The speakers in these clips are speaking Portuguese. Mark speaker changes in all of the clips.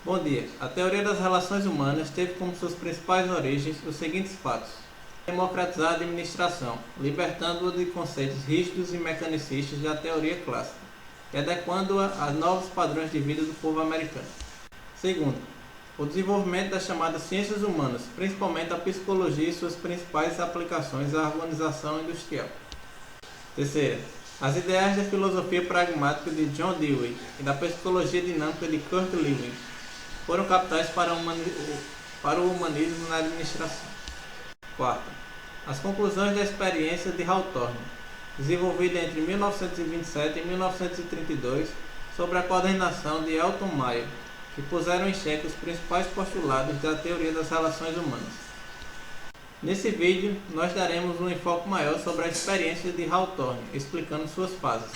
Speaker 1: Bom dia. A teoria das relações humanas teve como suas principais origens os seguintes fatos: democratizar a administração, libertando-a de conceitos rígidos e mecanicistas da teoria clássica e adequando-a a novos padrões de vida do povo americano. Segundo, o desenvolvimento das chamadas ciências humanas, principalmente a psicologia e suas principais aplicações à organização industrial. Terceira, as ideias da filosofia pragmática de John Dewey e da psicologia dinâmica de Kurt Lewin foram capitais para o humanismo na administração. Quarta, as conclusões da experiência de Hawthorne, desenvolvida entre 1927 e 1932 sobre a coordenação de Elton Mayer, que puseram em xeque os principais postulados da teoria das relações humanas. Nesse vídeo, nós daremos um enfoque maior sobre a experiência de Hawthorne, explicando suas fases.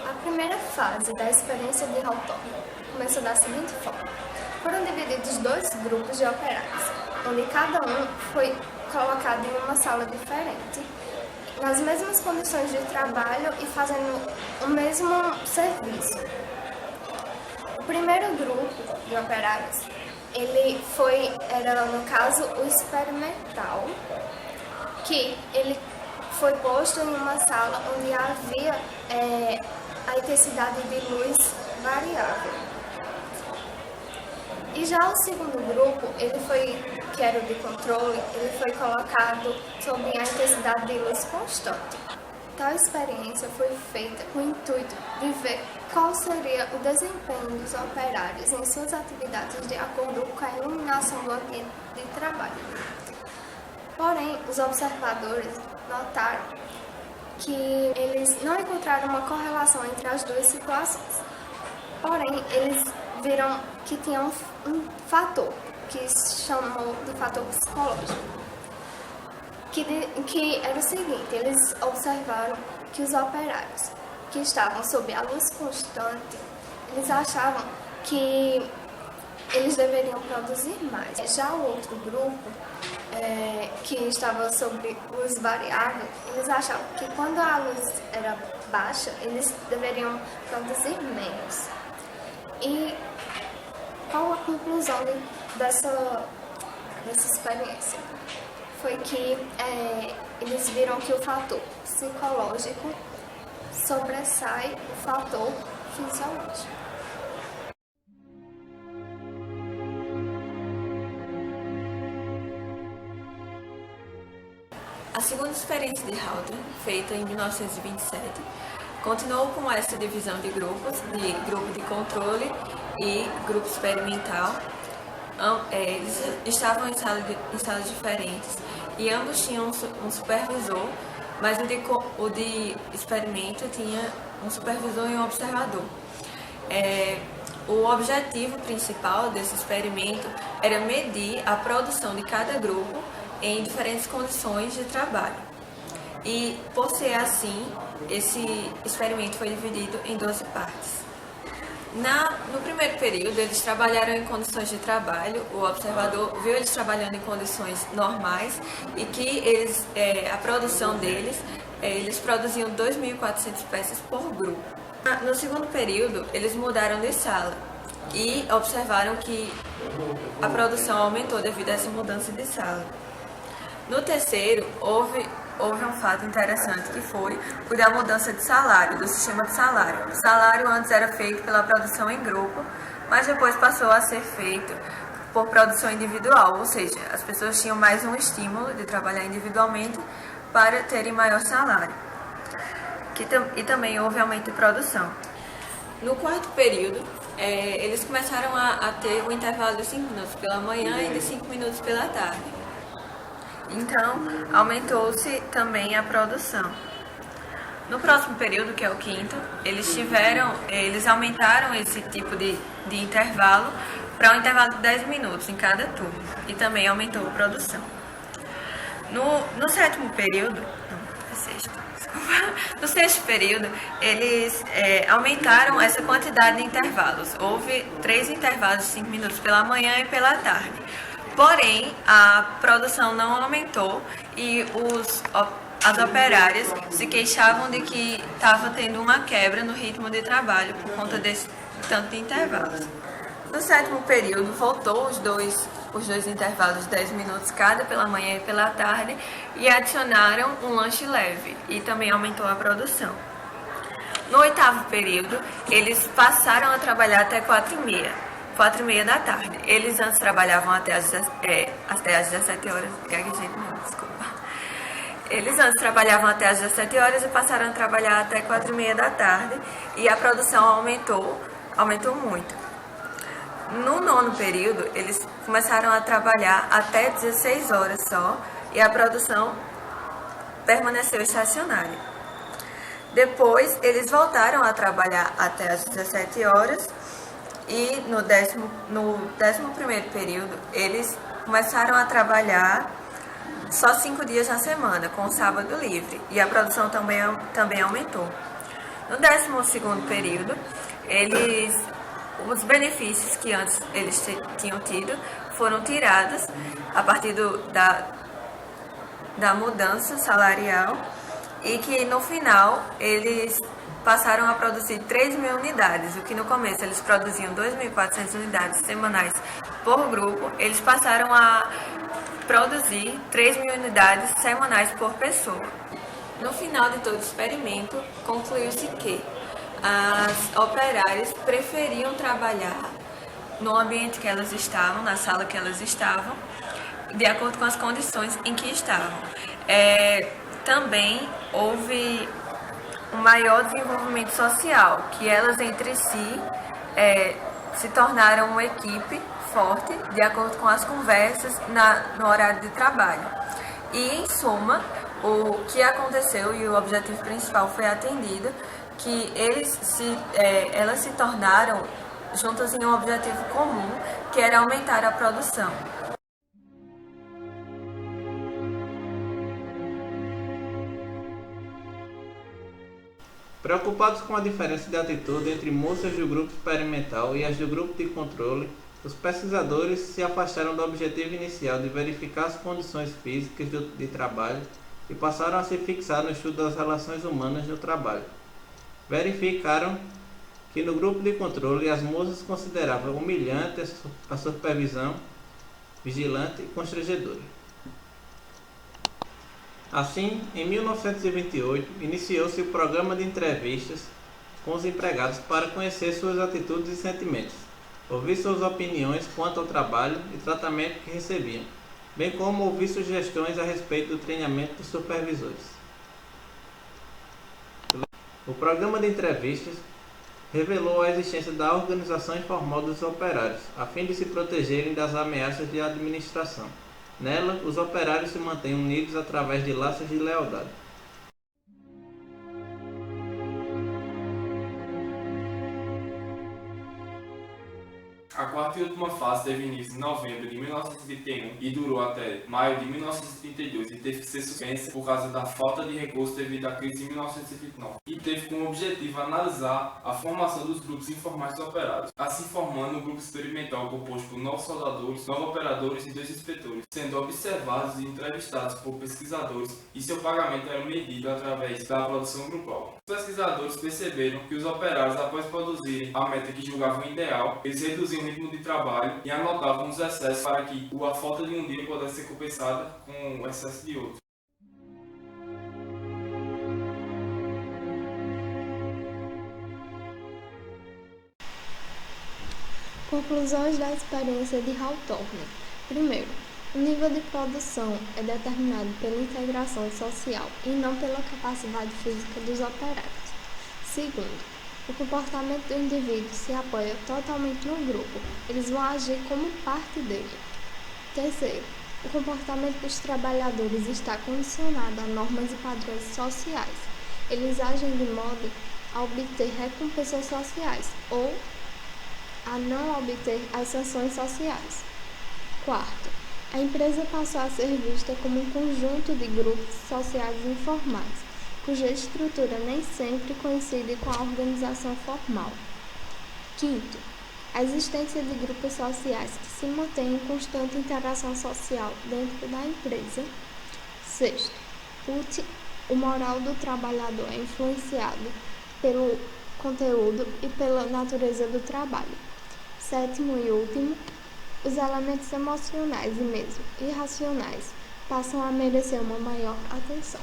Speaker 2: A primeira fase da experiência de Hawthorne começou da seguinte forma. Foram divididos dois grupos de operários, onde cada um foi colocado em uma sala diferente, nas mesmas condições de trabalho e fazendo o mesmo serviço. O primeiro grupo de operários, era no caso o experimental, que ele foi posto em uma sala onde havia a intensidade de luz variável. E já o segundo grupo, que era o de controle, ele foi colocado sob a intensidade de luz constante. Tal experiência foi feita com o intuito de ver qual seria o desempenho dos operários em suas atividades de acordo com a iluminação do ambiente de trabalho. Porém, os observadores notaram que eles não encontraram uma correlação entre as duas situações. Porém, eles viram que tinha um fator que se chamou de fator psicológico, que era o seguinte: eles observaram que os operários que estavam sob a luz constante, eles achavam que eles deveriam produzir mais. Já o outro grupo, que estava sob luz variável, eles achavam que quando a luz era baixa, eles deveriam produzir menos. E qual a conclusão dessa experiência? Foi que eles viram que o fator psicológico sobressai o fator fisiológico.
Speaker 3: A segunda experiência de Hawthorne, feita em 1927, continuou com essa divisão de grupos, de grupo de controle e grupo experimental. Eles estavam em salas diferentes e ambos tinham um supervisor, mas o de experimento tinha um supervisor e um observador. O objetivo principal desse experimento era medir a produção de cada grupo em diferentes condições de trabalho. E, por ser assim, esse experimento foi dividido em 12 partes. No primeiro período, eles trabalharam em condições de trabalho. O observador viu eles trabalhando em condições normais e que a produção deles, eles produziam 2.400 peças por grupo. No segundo período, eles mudaram de sala e observaram que a produção aumentou devido a essa mudança de sala. No terceiro, houve um fato interessante, que foi o da mudança de salário, do sistema de salário. O salário antes era feito pela produção em grupo, mas depois passou a ser feito por produção individual, ou seja, as pessoas tinham mais um estímulo de trabalhar individualmente para terem maior salário. E também houve aumento de produção. No quarto período, eles começaram a ter um intervalo de 5 minutos pela manhã e de 5 minutos pela tarde. Então, aumentou-se também a produção. No próximo período, que é o quinto, eles aumentaram esse tipo de intervalo para um intervalo de 10 minutos em cada turno, e também aumentou a produção. No sétimo período, no sexto período, eles aumentaram essa quantidade de intervalos. Houve 3 intervalos de 5 minutos pela manhã e pela tarde. Porém, a produção não aumentou e as operárias se queixavam de que estava tendo uma quebra no ritmo de trabalho por conta desse tanto de intervalos. No 7º período, voltou os dois intervalos de 10 minutos cada, pela manhã e pela tarde, e adicionaram um lanche leve, e também aumentou a produção. No 8º período, eles passaram a trabalhar até 4h30 da tarde. Eles antes trabalhavam até às 17 horas, desculpa. Eles antes trabalhavam até às 17 horas e passaram a trabalhar até 4h30 da tarde, e a produção aumentou muito. No 9º período, eles começaram a trabalhar até 16 horas só, e a produção permaneceu estacionária. Depois, eles voltaram a trabalhar até as 17 horas e no 11º período, eles começaram a trabalhar só 5 dias na semana, com o sábado livre, e a produção também aumentou. No 12º período, os benefícios que antes eles tinham tido foram tirados a partir da mudança salarial, e que no final eles passaram a produzir 3.000 unidades, o que no começo eles produziam 2.400 unidades semanais por grupo, eles passaram a produzir 3.000 unidades semanais por pessoa. No final de todo o experimento, concluiu-se que as operárias preferiam trabalhar no ambiente que elas estavam, na sala que elas estavam, de acordo com as condições em que estavam. Também houve um maior desenvolvimento social, que elas entre si se tornaram uma equipe forte, de acordo com as conversas no horário de trabalho. E, em suma, o que aconteceu e o objetivo principal foi atendido, que elas se tornaram juntas em um objetivo comum, que era aumentar a produção.
Speaker 1: Preocupados com a diferença de atitude entre moças do grupo experimental e as do grupo de controle, os pesquisadores se afastaram do objetivo inicial de verificar as condições físicas de trabalho e passaram a se fixar no estudo das relações humanas no trabalho. Verificaram que no grupo de controle as moças consideravam humilhante a supervisão vigilante e constrangedora. Assim, em 1928, iniciou-se o programa de entrevistas com os empregados para conhecer suas atitudes e sentimentos, ouvir suas opiniões quanto ao trabalho e tratamento que recebiam, bem como ouvir sugestões a respeito do treinamento dos supervisores. O programa de entrevistas revelou a existência da organização informal dos operários, a fim de se protegerem das ameaças de administração. Nela, os operários se mantêm unidos através de laços de lealdade.
Speaker 4: A quarta e última fase teve início em novembro de 1931 e durou até maio de 1932 e teve que ser suspensa por causa da falta de recursos devido à crise de 1929. E teve como objetivo analisar a formação dos grupos informais dos operários, assim formando um grupo experimental composto por 9 soldadores, 9 operadores e 2 inspetores, sendo observados e entrevistados por pesquisadores, e seu pagamento era medido através da produção grupal. Os pesquisadores perceberam que os operários, após produzirem a meta que julgavam ideal, eles reduziam o ritmo de trabalho e anotavam os excessos para que a falta de um dia pudesse ser compensada com o excesso de outro.
Speaker 2: Conclusões da experiência de Hawthorne. Primeiro, o nível de produção é determinado pela integração social e não pela capacidade física dos operários. Segundo, o comportamento do indivíduo se apoia totalmente no grupo, eles vão agir como parte dele. Terceiro, o comportamento dos trabalhadores está condicionado a normas e padrões sociais. Eles agem de modo a obter recompensas sociais ou a não obter as sanções sociais. Quarto, a empresa passou a ser vista como um conjunto de grupos sociais informais, cuja estrutura nem sempre coincide com a organização formal. Quinto, a existência de grupos sociais que se mantêm em constante interação social dentro da empresa. Sexto, O moral do trabalhador é influenciado pelo conteúdo e pela natureza do trabalho. Sétimo e último, os elementos emocionais e mesmo irracionais passam a merecer uma maior atenção.